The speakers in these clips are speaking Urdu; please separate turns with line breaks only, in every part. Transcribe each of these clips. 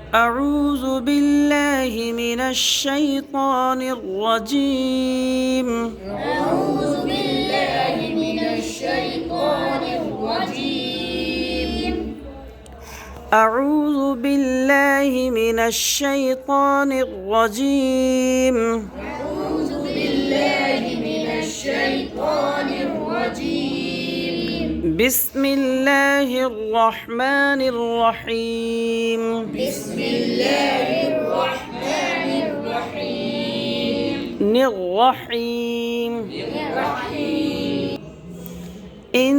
أعوذ بالله من الشيطان الرجيم.
أعوذ بالله من الشيطان الرجيم.
أعوذ بالله من الشيطان الرجيم.
أعوذ بالله من الشيطان الرجيم.
بسم الله الرحمن الرحيم.
بسم الله الرحمن الرحيم.
الرحيم.
الرحيم.
إن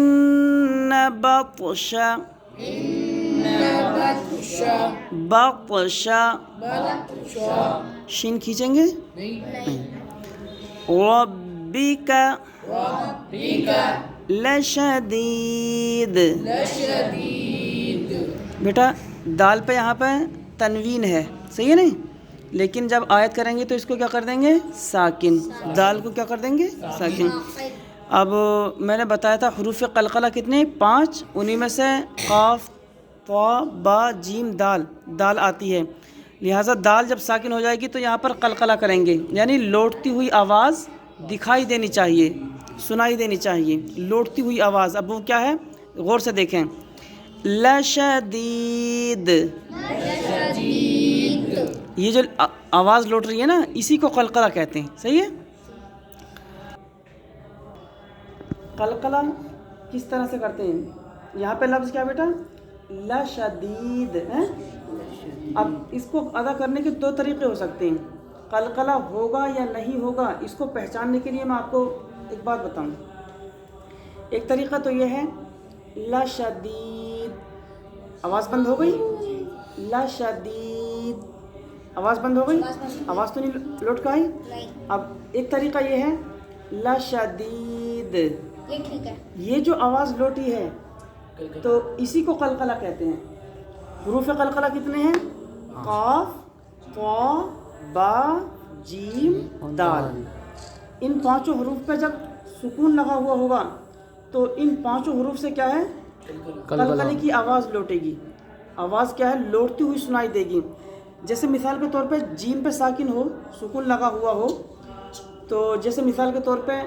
بطش
إن بطش
بطش
بطش
شین کھینچیں گے ربک
ربك
لشدید.
لشديد.
بیٹا دال پہ یہاں پہ تنوین ہے، صحیح ہے نہیں؟ لیکن جب آیت کریں گے تو اس کو کیا کر دیں گے؟ ساکن. دال کو کیا کر دیں گے؟ ساکن. اب میں نے بتایا تھا حروف قلقلہ کتنے؟ 5. انہی میں سے قاف، طا، با، جیم، دال آتی ہے. لہٰذا دال جب ساکن ہو جائے گی تو یہاں پر قلقلہ کریں گے، یعنی لوٹتی ہوئی آواز دکھائی دینی چاہیے، سنائی دینی چاہیے، لوٹتی ہوئی آواز. اب وہ کیا ہے؟ غور سے دیکھیں. لشدید، یہ جو آواز لوٹ رہی ہے نا، اسی کو قلقلہ کہتے ہیں، صحیح ہے؟ قلقلہ کس طرح سے کرتے ہیں؟ یہاں پہ لفظ کیا بیٹا؟ لشدید ہے. اب اس کو ادا کرنے کے 2 طریقے ہو سکتے ہیں. قلقلہ ہوگا یا نہیں ہوگا، اس کو پہچاننے کے لیے میں آپ کو ایک بات بتاؤں. ایک طریقہ تو یہ ہے لشدید، آواز بند ہو گئی. لشدید، آواز بند ہو گئی، آواز تو نہیں لوٹ کے آئی. اب ایک طریقہ یہ ہے لشدید،
یہ ٹھیک ہے.
یہ جو آواز لوٹی ہے تو اسی کو قلقلہ کہتے ہیں. حروف قلقلہ کتنے ہیں؟ قاف، طا، با، جیم، دال. ان 5 حروف پہ جب سکون لگا ہوا ہوگا تو ان 5 حروف سے کیا ہے؟ قلقلے کی آواز لوٹے گی. آواز کیا ہے؟ لوٹتی ہوئی سنائی دے گی. جیسے مثال کے طور پہ جیم پہ ساکن ہو، سکون لگا ہوا ہو، تو جیسے مثال کے طور پہ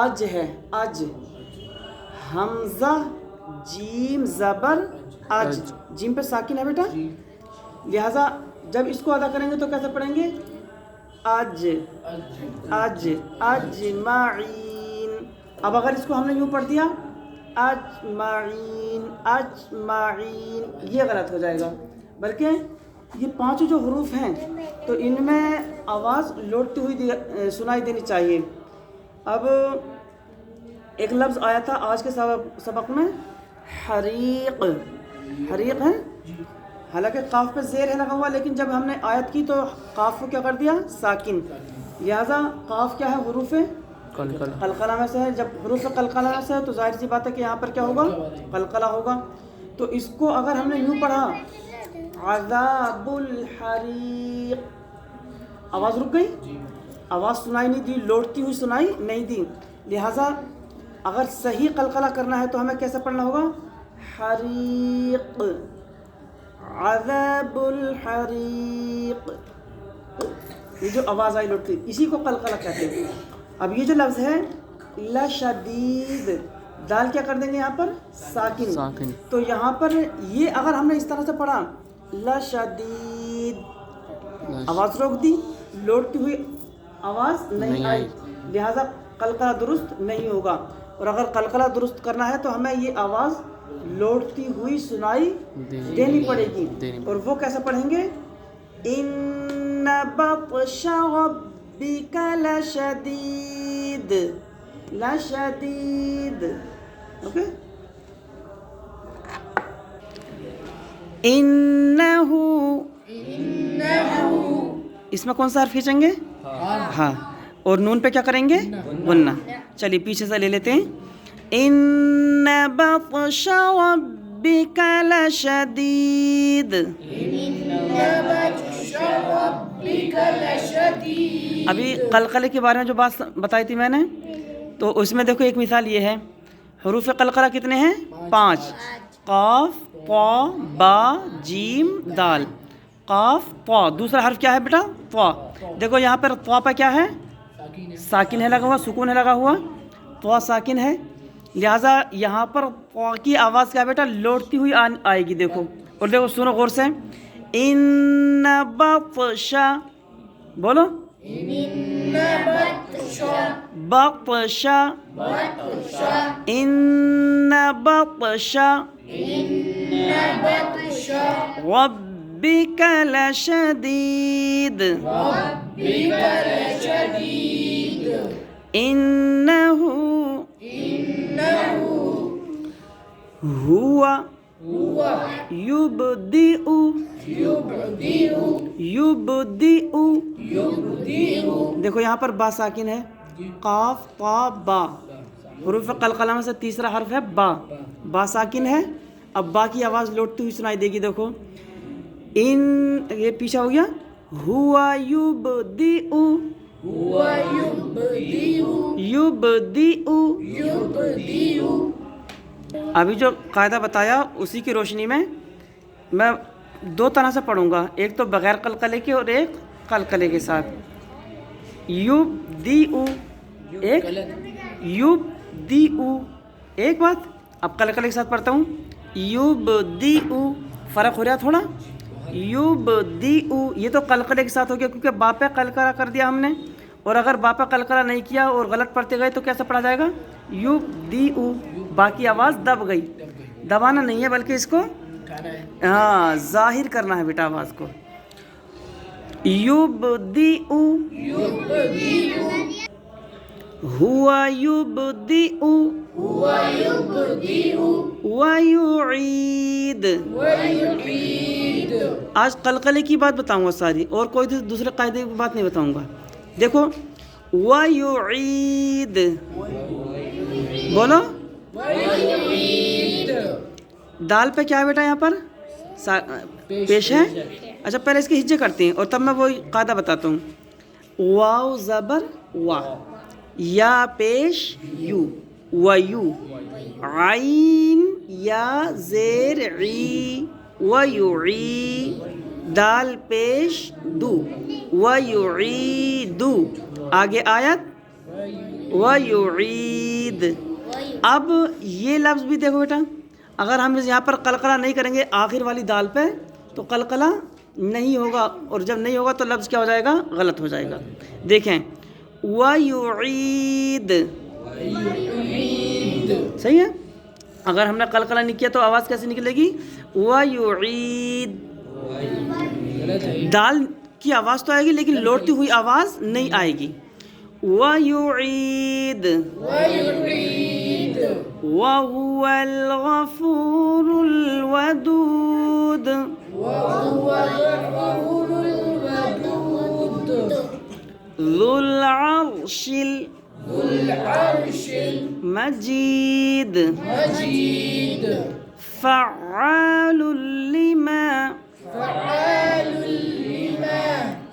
اج ہے، اج، حمزہ جیم زبر اج، جیم پہ ساکن ہے بیٹا. لہٰذا جب اس کو ادا کریں گے تو کیسے پڑھیں گے؟ اج، اج، اجمعین. اب اگر اس کو ہم نے یوں پڑھ دیا اجمعین، اجمعین، یہ غلط ہو جائے گا. بلکہ یہ 5 جو حروف ہیں تو ان میں آواز لوٹتی ہوئی سنائی دینی چاہیے. اب ایک لفظ آیا تھا آج کے سبق میں، حریق. حریق ہے، حالانکہ قاف پہ زیر ہے لگا ہوا، لیکن جب ہم نے آیت کی تو قاف کو کیا کر دیا؟ ساکن. لہٰذا قاف کیا ہے؟ حروف قلقلہ میں سے ہے. جب حروف قلقلہ میں سے ہے تو ظاہر سی بات ہے کہ یہاں پر کیا ہوگا؟ قلقلہ ہوگا. تو اس کو اگر ہم نے یوں پڑھا عذاب الحریق، آواز رک گئی، آواز سنائی نہیں دی، لوٹتی ہوئی سنائی نہیں دی. لہٰذا اگر صحیح قلقلہ کرنا ہے تو ہمیں کیسے پڑھنا ہوگا؟ حریق، عذاب الحریق. یہ جو آواز آئی لوٹتی، اسی کو قلقلہ کہتے ہیں. اب یہ جو لفظ ہے لشدید، دال کیا کر دیں گے یہاں پر؟ ساکن. تو یہاں پر یہ اگر ہم نے اس طرح سے پڑھا لشدید، آواز روک دی، لوٹتی ہوئی آواز نہیں آئی، لہٰذا قلقلہ درست نہیں ہوگا. اور اگر قلقلہ درست کرنا ہے تو ہمیں یہ آواز لوٹتی ہوئی سنائی دینی پڑے گی. اور وہ کیسے پڑھیں گے؟ ان بطش ربک لشدید، لشدید. اوکے. انہ، اس میں کون سا حرف کھینچیں گے؟ ہاں. اور نون پہ کیا کریں گے؟ غنہ. چلیے پیچھے سے لے لیتے ہیں. ان بطش ربک لشدید. ابھی قلقلے کے بارے میں جو بات بتائی تھی میں نے، تو اس میں دیکھو ایک مثال یہ ہے. حروف قلقلہ کتنے ہیں؟ 5. قاف، قا، با، جیم، دال. قاف طا. دوسرا حرف کیا ہے بیٹا؟ طا. دیکھو یہاں پر طا پہ کیا ہے؟ ساکن ہے لگا ہوا, سکون ہے لگا ہوا, طا ساکن ہے, لہٰذا یہاں پر طا کی آواز کیا بیٹا؟ لوٹتی ہوئی آئے گی. دیکھو اور دیکھو سنو غور سے. ان بطشا, بولو بطشا, ان بطشا ربک لشدید انہ ہوا یبدئ دیکھو یہاں پر با ساکن ہے, قاف طا با, حروف قلقلہ میں سے تیسرا حرف ہے با. با ساکن ہے, اب با کی آواز لوٹتی ہوئی سنائی دے گی. دیکھو ان, یہ پیچھے ہو گیا, ہوا یبدئ. ابھی جو قاعدہ بتایا اسی کی روشنی میں میں دو طرح سے پڑھوں گا, ایک تو بغیر قلقلے کے اور ایک قلقلے کے ساتھ. یبدئ, ایک یبدئ, ایک بات. اب قلقلے کے ساتھ پڑھتا ہوں. یبدئ, فرق ہو رہا تھوڑا. یبدئ, یہ تو قلقلے کے ساتھ ہو گیا کیونکہ با پہ قلقلہ کر دیا ہم نے, اور اگر با پہ قلقلہ نہیں کیا اور غلط پڑھتے گئے تو کیسے پڑھا جائے گا؟ یبدئ. باقی آواز دب گئی. دبانا نہیں ہے بلکہ اس کو ہاں ظاہر کرنا ہے بیٹا آواز کو. یبدئ ہوا یبدئ ویعید. آج قلقلے کی بات بتاؤں گا ساری, اور کوئی دوسرے قاعدے کی بات نہیں بتاؤں گا. دیکھو ویعید, بولو دال پہ کیا ہے بیٹا؟ یہاں پر پیش ہے. اچھا پہلے اس کے ہجے کرتے ہیں اور تب میں وہی قاعدہ بتاتا ہوں. واو زبر وا, یا پیش یو ویو, عین یا زیر عی ویعی, دال پیش دو ویعیدو, آگے آیت ویعید. اب یہ لفظ بھی دیکھو بیٹا, اگر ہم یہاں پر قلقلہ نہیں کریں گے آخر والی دال پہ تو قلقلہ نہیں ہوگا, اور جب نہیں ہوگا تو لفظ کیا ہو جائے گا؟ غلط ہو جائے گا. دیکھیں وَيُعِيد, صحیح ہے. اگر ہم نے قلقلہ نہیں کیا تو آواز کیسے نکلے گی؟ وَيُعِيد. دال کی آواز تو آئے گی لیکن لوٹتی ہوئی آواز نہیں آئے گی. وَيُعِيد وَهُوَ الْغَفُورُ الْوَدُودُ ذُو الْعَرْشِ الْمَجِيدُ فَعَّالٌ لِمَا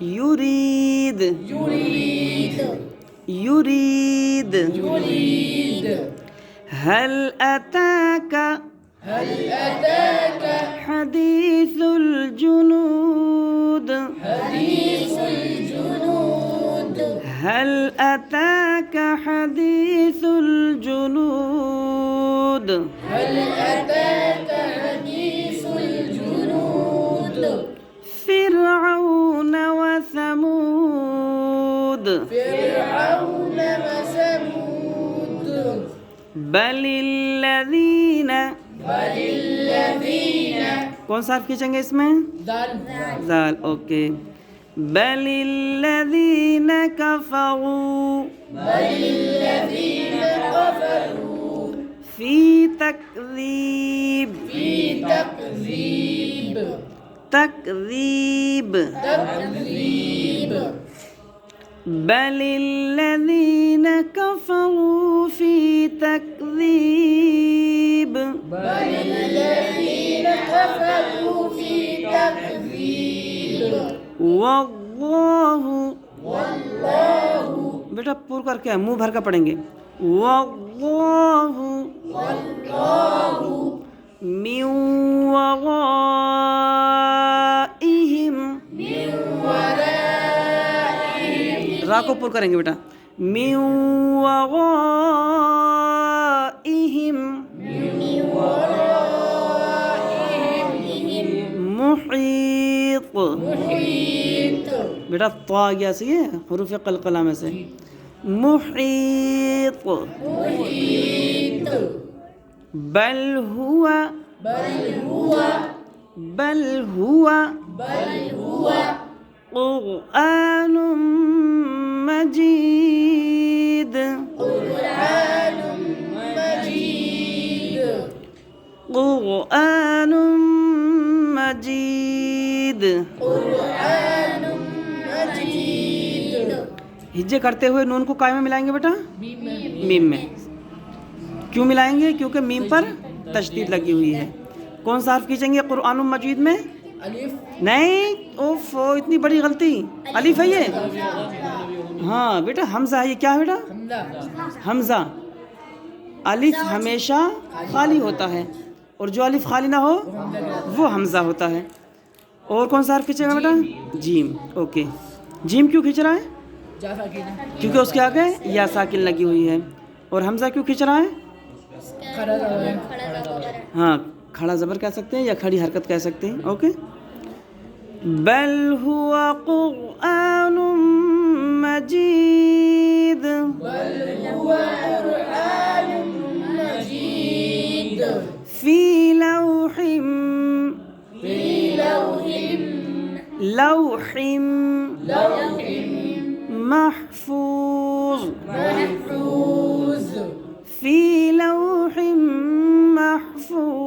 يُرِيدُ هل أتاك حديث الجنود هل أتاك حديث الجنود فرعون وثمود بل الذين کون سا حرف کھینچیں گے اس میں؟ زال. اوکے. بل الذين كفروا في تكذيب بل الذين كفروا في تكذيب واللہ بیٹا پور کر کے منہ بھر کر پڑھیں گے. واللہ من ورائہم را کو پر کریں گے بیٹا. من ورائہم محیط. بیٹا طا گیا سے یہ حروف قلقلہ میں سے. محیط. بل ہوا قرآن مجید. قرآن مجید. ہجے کرتے ہوئے نون کو کائے میں ملائیں گے بیٹا؟ میم میں. کیوں ملائیں گے؟ کیونکہ میم پر تشدید لگی ہوئی ہے. کون سا حرف کھینچیں گے قرآن مجید میں؟
الف.
نہیں، اوف اتنی بڑی غلطی. الف ہے یہ؟ ہاں بیٹا حمزہ ہے. یہ کیا ہے بیٹا؟ حمزہ. الف ہمیشہ خالی ہوتا ہے اور جو الف خالی نہ ہو وہ حمزہ ہوتا ہے. اور کون سا حرف کھینچے گا بیٹا؟ جیم. اوکے. جیم کیوں کھینچ رہا ہے؟ کیونکہ اس کے آگے یا ساکن لگی ہوئی ہے. اور حمزہ کیوں کھینچ رہا ہے؟ ہاں کھڑا زبر کہہ سکتے ہیں یا کھڑی حرکت کہہ سکتے ہیں. اوکے. بل ہوا قرآن مجید. فی لوح محفوظ. فی لوح محفوظ.